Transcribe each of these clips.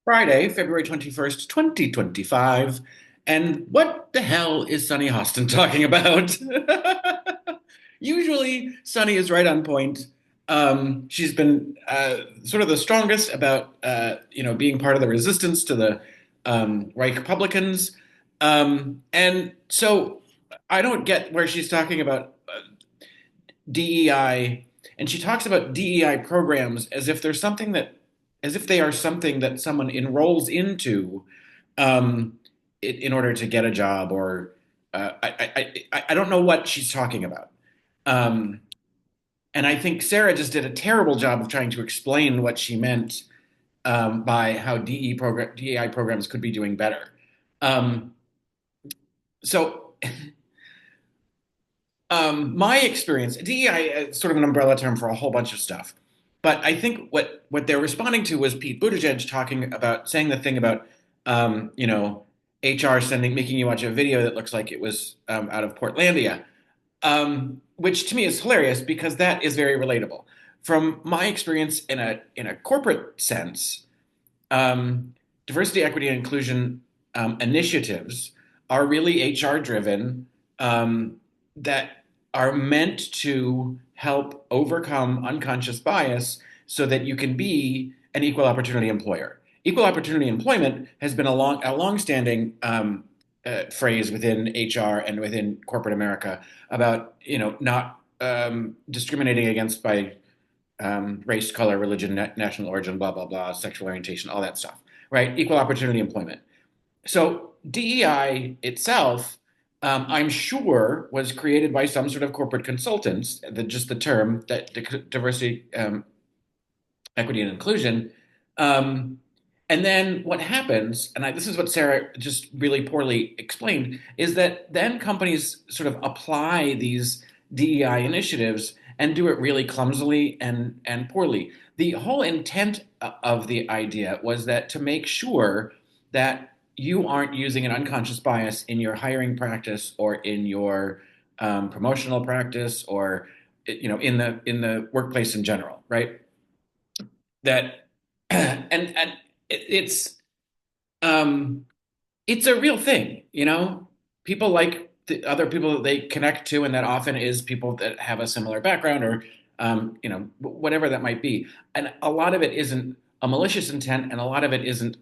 Friday, February 21st, 2025. And what the hell is Sunny Hostin talking about? Usually, Sunny is right on point. She's been sort of the strongest about being part of the resistance to the Reich Republicans, and so I don't get where she's talking about DEI, and she talks about DEI programs as if there's something that, as if they are something that someone enrolls into in order to get a job, or I don't know what she's talking about. Um, and I think Sarah just did a terrible job of trying to explain what she meant by how DEI programs could be doing better. Um, so my experience, DEI is sort of an umbrella term for a whole bunch of stuff. But I think what they're responding to was Pete Buttigieg talking about, saying the thing about, HR making you watch a video that looks like it was out of Portlandia, which to me is hilarious because that is very relatable. From my experience in a corporate sense, diversity, equity, and inclusion initiatives are really HR driven, that are meant to help overcome unconscious bias so that you can be an equal opportunity employer. Equal opportunity employment has been a long-standing phrase within HR and within corporate America about not discriminating against by race, color, religion, national origin, blah blah blah, sexual orientation, all that stuff, right? Equal opportunity employment. So DEI itself, I'm sure, was created by some sort of corporate consultants. Just the term that diversity, equity, and inclusion. Um, and then what happens, and this is what Sarah just really poorly explained, is that then companies sort of apply these DEI initiatives and do it really clumsily and poorly. The whole intent of the idea was that to make sure that you aren't using an unconscious bias in your hiring practice or in your promotional practice, or in the workplace in general, right? That and it's um it's a real thing, people like the other people that they connect to, and that often is people that have a similar background, or whatever that might be. And a lot of it isn't a malicious intent, and a lot of it isn't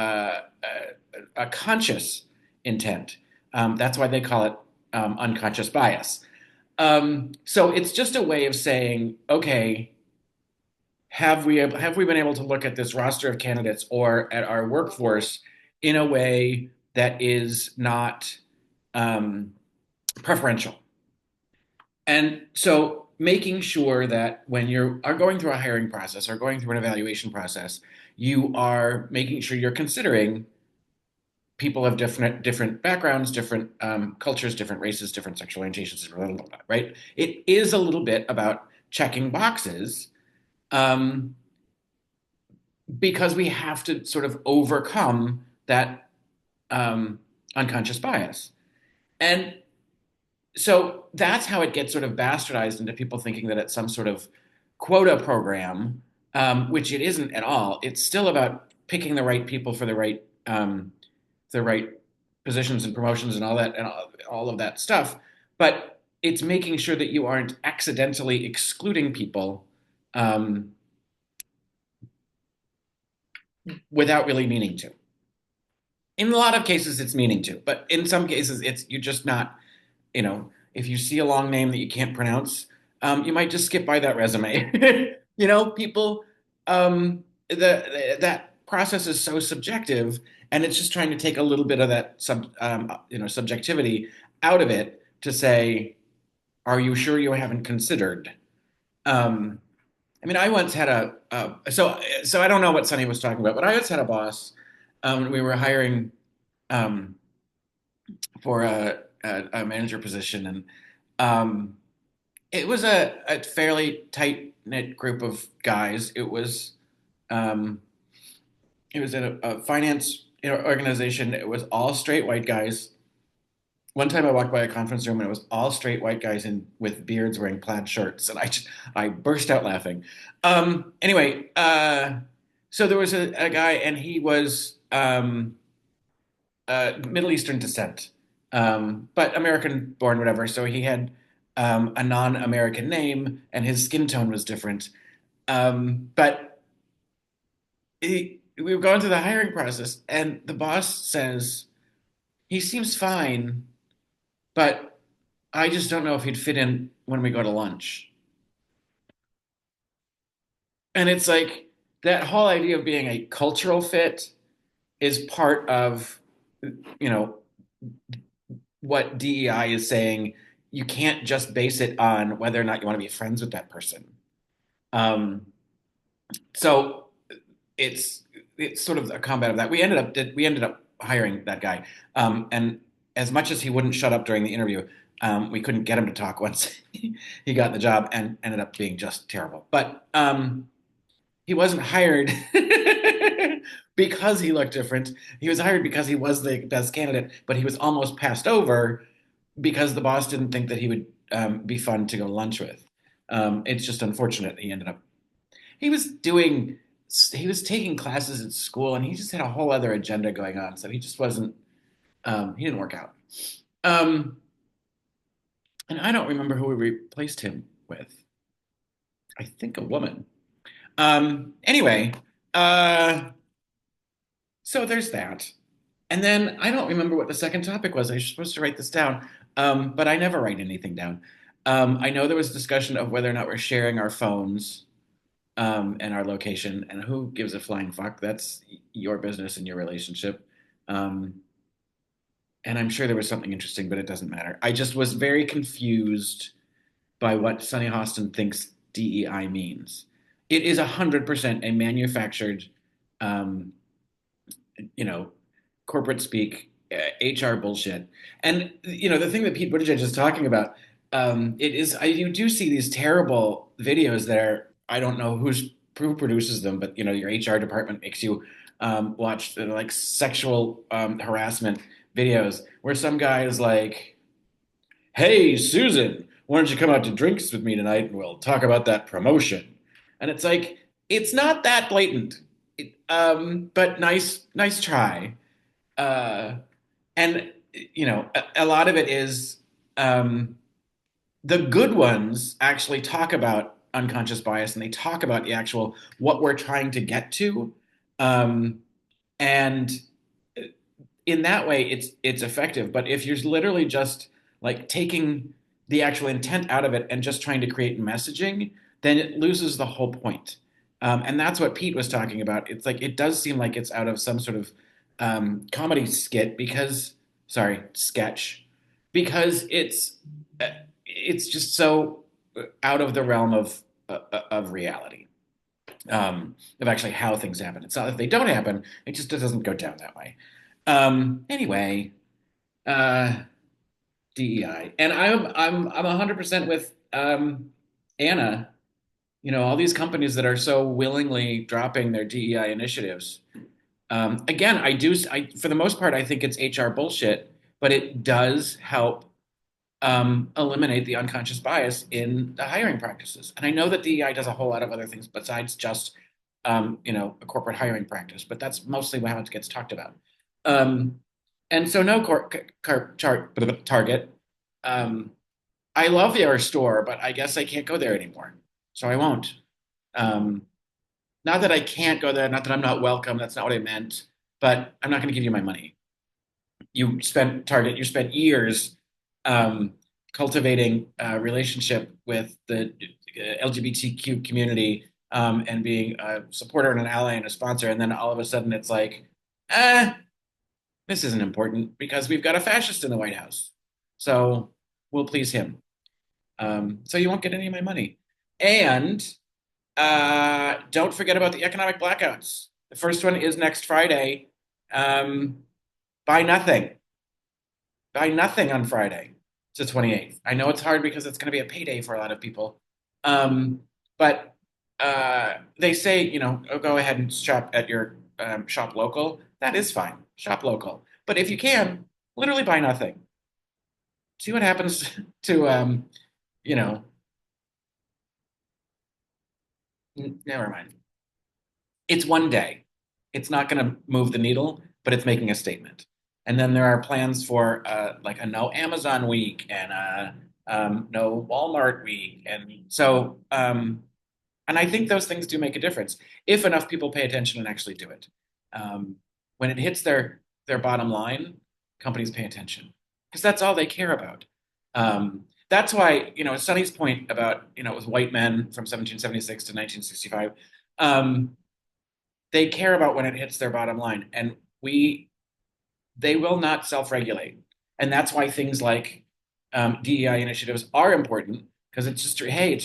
a conscious intent. That's why they call it unconscious bias. So it's just a way of saying, okay, have we been able to look at this roster of candidates or at our workforce in a way that is not um, preferential? And so making sure that when you are going through a hiring process or going through an evaluation process, you are making sure you're considering people of different backgrounds, different cultures, different races, different sexual orientations, right? It is a little bit about checking boxes, um, because we have to sort of overcome that um, unconscious bias. And so that's how it gets sort of bastardized into people thinking that it's some sort of quota program, which it isn't at all. It's still about picking the right people for the right positions and promotions and all that, and all of that stuff. But it's making sure that you aren't accidentally excluding people um, without really meaning to. In a lot of cases, it's meaning to, but in some cases, it's you're just not. If you see a long name that you can't pronounce, you might just skip by that resume. People, that process is so subjective, and it's just trying to take a little bit of that subjectivity out of it to say, are you sure you haven't considered? Um, I mean, I once had so I don't know what Sunny was talking about, but I once had a boss. We were hiring um, for a manager position, and um, it was a fairly tight knit group of guys. Um, it was in a finance organization. It was all straight white guys. One time I walked by a conference room and it was all straight white guys in with beards wearing plaid shirts, and I burst out laughing. Anyway, So there was a guy, and he was Middle Eastern descent, but American born, whatever. So he had a non-American name, and his skin tone was different. But we were going through the hiring process, and the boss says he seems fine, but I just don't know if he'd fit in when we go to lunch. And it's like that whole idea of being a cultural fit is part of, you know, what DEI is saying. You can't just base it on whether or not you want to be friends with that person. Um, so it's it's sort of a combat of that. We ended up hiring that guy, and as much as he wouldn't shut up during the interview, we couldn't get him to talk once he got the job, and ended up being just terrible. But he wasn't hired because he looked different. He was hired because he was the best candidate, but he was almost passed over because the boss didn't think that he would be fun to go to lunch with. It's just unfortunate he ended up. He was doing. He was taking classes at school, and he just had a whole other agenda going on. So he just wasn't. He didn't work out. Um, and I don't remember who we replaced him with. I think a woman. Anyway, uh, so there's that. And then I don't remember what the second topic was. I was supposed to write this down, but I never write anything down. I know there was discussion of whether or not we're sharing our phones and our location, and who gives a flying fuck? That's your business and your relationship. Um, and I'm sure there was something interesting, but it doesn't matter. I just was very confused by what Sonny Hostin thinks DEI means. It is 100% a manufactured um, you know, corporate speak, HR bullshit. And the thing that Pete Buttigieg is talking about, you do see these terrible videos that are, I don't know who produces them, but your HR department makes you watch like sexual harassment videos where some guy is like, "Hey, Susan, why don't you come out to drinks with me tonight and we'll talk about that promotion?" And it's like, it's not that blatant, but nice try. Uh, and a lot of it is um, the good ones actually talk about unconscious bias, and they talk about the actual what we're trying to get to, um, and in that way it's effective. But if you're literally just like taking the actual intent out of it and just trying to create messaging, then it loses the whole point. And that's what Pete was talking about. It's like it does seem like it's out of some sort of comedy skit, because sorry, sketch, because it's just so out of the realm of reality, of actually how things happen. It's not that they don't happen; it just doesn't go down that way. Anyway, uh, DEI, and I'm 100% with Anna. All these companies that are so willingly dropping their DEI initiatives. Again, for the most part, I think it's HR bullshit, but it does help eliminate the unconscious bias in the hiring practices. And I know that DEI does a whole lot of other things besides just a corporate hiring practice, but that's mostly how it gets talked about. Um, and so no Target. Um, I love your store, but I guess I can't go there anymore, so I won't. Um, Not that I can't go there, not that I'm not welcome. That's not what I meant. But I'm not going to give you my money. You spent years um, cultivating a relationship with the LGBTQ community, and being a supporter and an ally and a sponsor, and then all of a sudden it's like, eh, this isn't important because we've got a fascist in the White House. So we'll please him. So you won't get any of my money. And don't forget about the economic blackouts. The first one is next Friday. Um, buy nothing. Buy nothing on Friday. It's the 28th. I know it's hard because it's going to be a payday for a lot of people. Um, but they say, go ahead and shop at your shop local. That is fine. Shop local. But if you can, literally buy nothing. See what happens to, you know, never mind. it's one day. It's not going to move the needle, but it's making a statement. And then there are plans for like a no Amazon week and a no Walmart week, and so and I think those things do make a difference if enough people pay attention and actually do it. When it hits their bottom line, companies pay attention because that's all they care about. That's why, Sunny's point about, it was white men from 1776 to 1965. Um, they care about when it hits their bottom line, and they will not self-regulate. And that's why things like DEI initiatives are important because it's just, hey,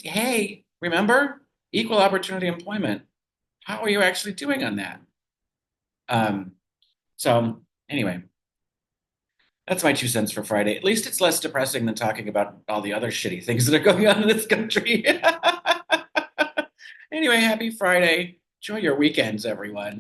hey, remember equal opportunity employment? How are you actually doing on that? Um, so anyway, that's my 2 cents for Friday. At least it's less depressing than talking about all the other shitty things that are going on in this country. Anyway, happy Friday. Enjoy your weekends, everyone.